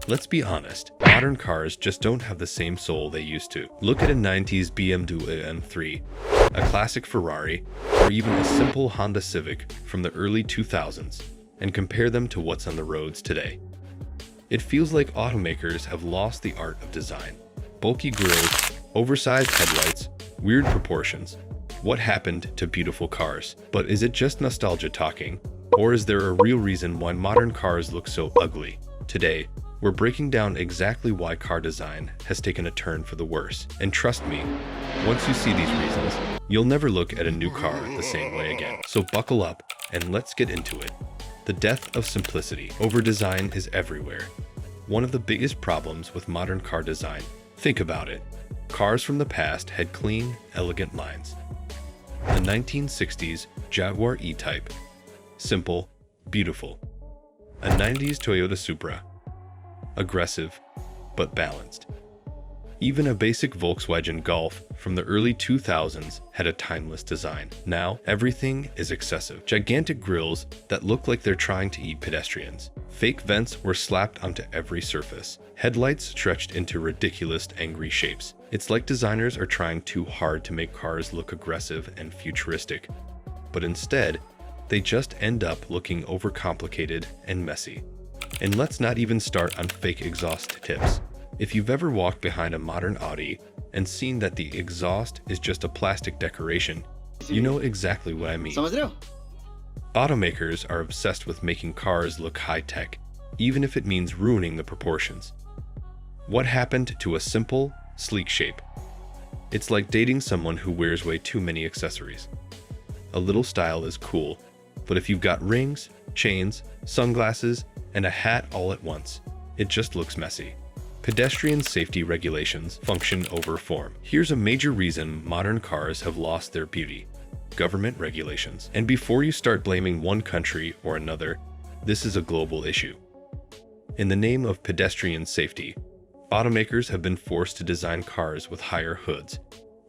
Let's be honest, modern cars just don't have the same soul they used to. Look at a 90s BMW M3, a classic Ferrari, or even a simple Honda Civic from the early 2000s, and compare them to what's on the roads today. It feels like automakers have lost the art of design. Bulky grills, oversized headlights, weird proportions. What happened to beautiful cars? But is it just nostalgia talking? Or is there a real reason why modern cars look so ugly? Today, we're breaking down exactly why car design has taken a turn for the worse. And trust me, once you see these reasons, you'll never look at a new car the same way again. So buckle up and let's get into it. The death of simplicity. Over-design is everywhere. One of the biggest problems with modern car design. Think about it. Cars from the past had clean, elegant lines. The 1960s Jaguar E-Type. Simple, beautiful. A 90s Toyota Supra. Aggressive, but balanced. Even a basic Volkswagen Golf from the early 2000s had a timeless design. Now, everything is excessive. Gigantic grills that look like they're trying to eat pedestrians. Fake vents were slapped onto every surface. Headlights stretched into ridiculous, angry shapes. It's like designers are trying too hard to make cars look aggressive and futuristic. But instead, they just end up looking overcomplicated and messy. And let's not even start on fake exhaust tips. If you've ever walked behind a modern Audi and seen that the exhaust is just a plastic decoration, you know exactly what I mean. Automakers are obsessed with making cars look high-tech, even if it means ruining the proportions. What happened to a simple, sleek shape? It's like dating someone who wears way too many accessories. A little style is cool, but if you've got rings, chains, sunglasses, and a hat all at once, it just looks messy. Pedestrian safety regulations function over form. Here's a major reason modern cars have lost their beauty. Government regulations. And before you start blaming one country or another, this is a global issue. In the name of pedestrian safety, automakers have been forced to design cars with higher hoods,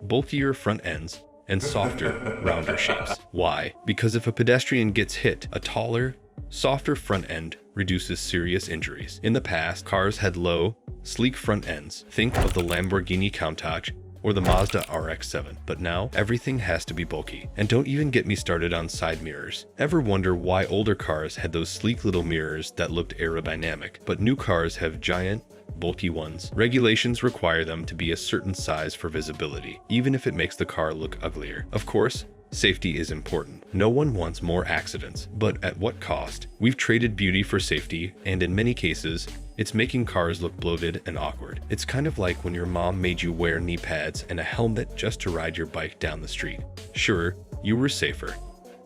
bulkier front ends, and softer, rounder shapes. Why? Because if a pedestrian gets hit, a taller, softer front end reduces serious injuries. In the past, cars had low, sleek front ends. Think of the Lamborghini Countach or the Mazda RX-7. But now, everything has to be bulky. And don't even get me started on side mirrors. Ever wonder why older cars had those sleek little mirrors that looked aerodynamic, but new cars have giant, bulky ones? Regulations require them to be a certain size for visibility, even if it makes the car look uglier. Of course, safety is important. No one wants more accidents, but at what cost? We've traded beauty for safety, and in many cases, it's making cars look bloated and awkward. It's kind of like when your mom made you wear knee pads and a helmet just to ride your bike down the street. Sure, you were safer,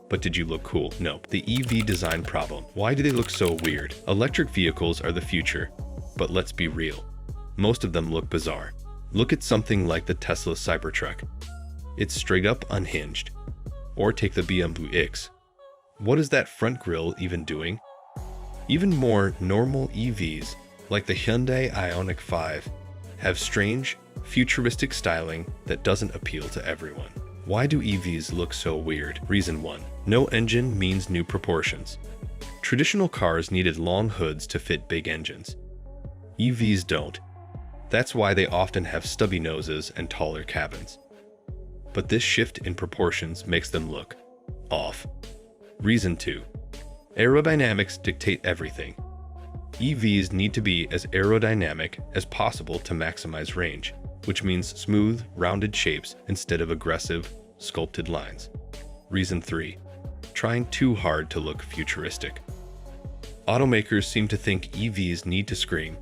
but did you look cool? Nope. The EV design problem. Why do they look so weird? Electric vehicles are the future, but let's be real. Most of them look bizarre. Look at something like the Tesla Cybertruck. It's straight up unhinged. Or take the BMW X. What is that front grille even doing? Even more normal EVs, like the Hyundai Ioniq 5, have strange, futuristic styling that doesn't appeal to everyone. Why do EVs look so weird? Reason 1. No engine means new proportions. Traditional cars needed long hoods to fit big engines. EVs don't. That's why they often have stubby noses and taller cabins. But this shift in proportions makes them look off. Reason 2. Aerodynamics dictate everything. EVs need to be as aerodynamic as possible to maximize range, which means smooth, rounded shapes instead of aggressive, sculpted lines. Reason 3. Trying too hard to look futuristic. Automakers seem to think EVs need to scream,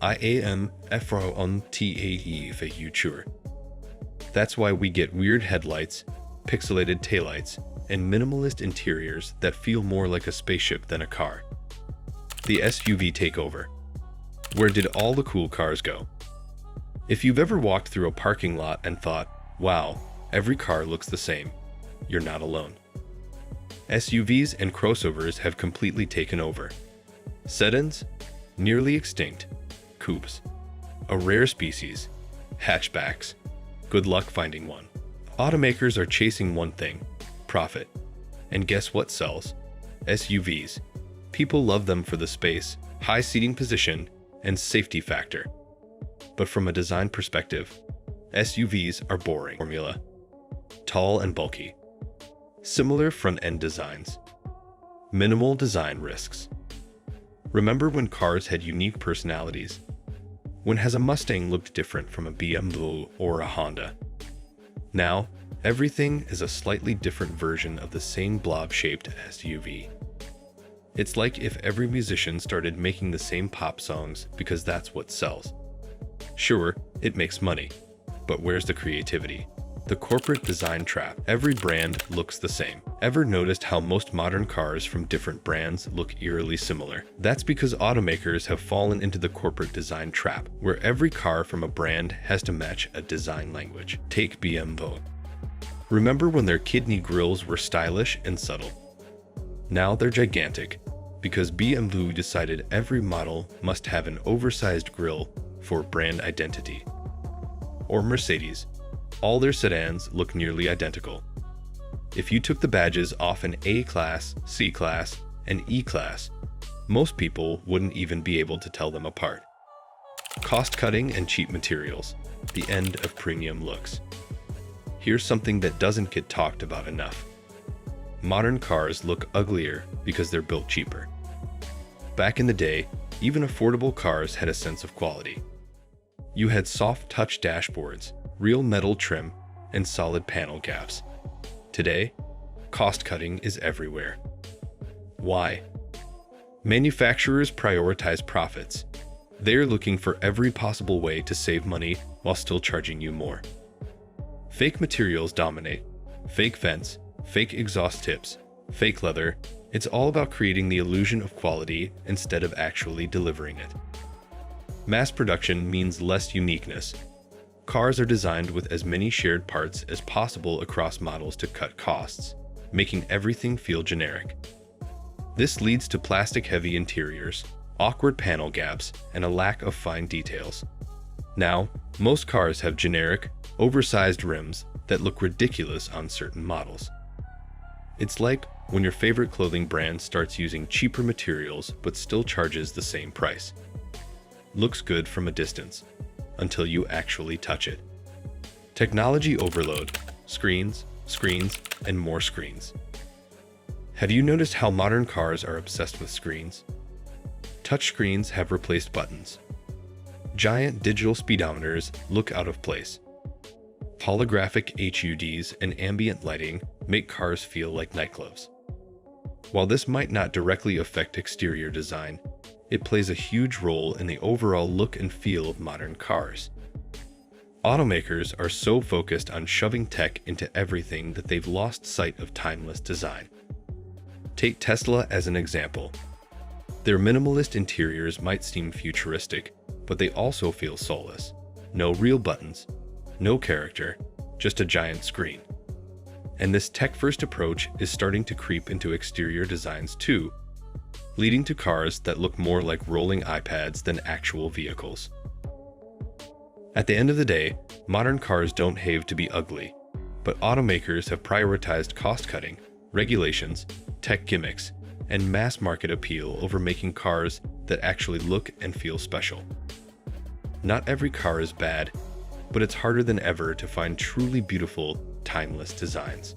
"I am F-R-O-N-T-A-E future." That's why we get weird headlights, pixelated taillights, and minimalist interiors that feel more like a spaceship than a car. The SUV takeover. Where did all the cool cars go? If you've ever walked through a parking lot and thought, wow, every car looks the same, you're not alone. SUVs and crossovers have completely taken over. Sedans, nearly extinct. Coupes, a rare species. Hatchbacks, good luck finding one. Automakers are chasing one thing: profit. And guess what sells? SUVs. People love them for the space, high seating position, and safety factor. But from a design perspective, SUVs are boring formula. Tall and bulky. Similar front-end designs. Minimal design risks. Remember when cars had unique personalities? When has a Mustang looked different from a BMW or a Honda? Now, everything is a slightly different version of the same blob-shaped SUV. It's like if every musician started making the same pop songs because that's what sells. Sure, it makes money, but where's the creativity? The corporate design trap. Every brand looks the same. Ever noticed how most modern cars from different brands look eerily similar? That's because automakers have fallen into the corporate design trap, where every car from a brand has to match a design language. Take BMW. Remember when their kidney grills were stylish and subtle? Now they're gigantic, because BMW decided every model must have an oversized grille for brand identity. Or Mercedes. All their sedans look nearly identical. If you took the badges off an A-Class, C-Class, and E-Class, most people wouldn't even be able to tell them apart. Cost-cutting and cheap materials, the end of premium looks. Here's something that doesn't get talked about enough. Modern cars look uglier because they're built cheaper. Back in the day, even affordable cars had a sense of quality. You had soft touch dashboards, real metal trim, and solid panel gaps. Today, cost-cutting is everywhere. Why? Manufacturers prioritize profits. They're looking for every possible way to save money while still charging you more. Fake materials dominate. Fake vents, fake exhaust tips, fake leather. It's all about creating the illusion of quality instead of actually delivering it. Mass production means less uniqueness. Cars are designed with as many shared parts as possible across models to cut costs, making everything feel generic. This leads to plastic-heavy interiors, awkward panel gaps, and a lack of fine details. Now, most cars have generic, oversized rims that look ridiculous on certain models. It's like when your favorite clothing brand starts using cheaper materials but still charges the same price. Looks good from a distance, until you actually touch it. Technology overload, screens, and more screens. Have you noticed how modern cars are obsessed with screens? Touchscreens have replaced buttons. Giant digital speedometers look out of place. Holographic HUDs and ambient lighting make cars feel like nightclubs. While this might not directly affect exterior design, it plays a huge role in the overall look and feel of modern cars. Automakers are so focused on shoving tech into everything that they've lost sight of timeless design. Take Tesla as an example. Their minimalist interiors might seem futuristic, but they also feel soulless. No real buttons, no character, just a giant screen. And this tech-first approach is starting to creep into exterior designs too, leading to cars that look more like rolling iPads than actual vehicles. At the end of the day, modern cars don't have to be ugly, but automakers have prioritized cost-cutting, regulations, tech gimmicks, and mass market appeal over making cars that actually look and feel special. Not every car is bad, but it's harder than ever to find truly beautiful, timeless designs.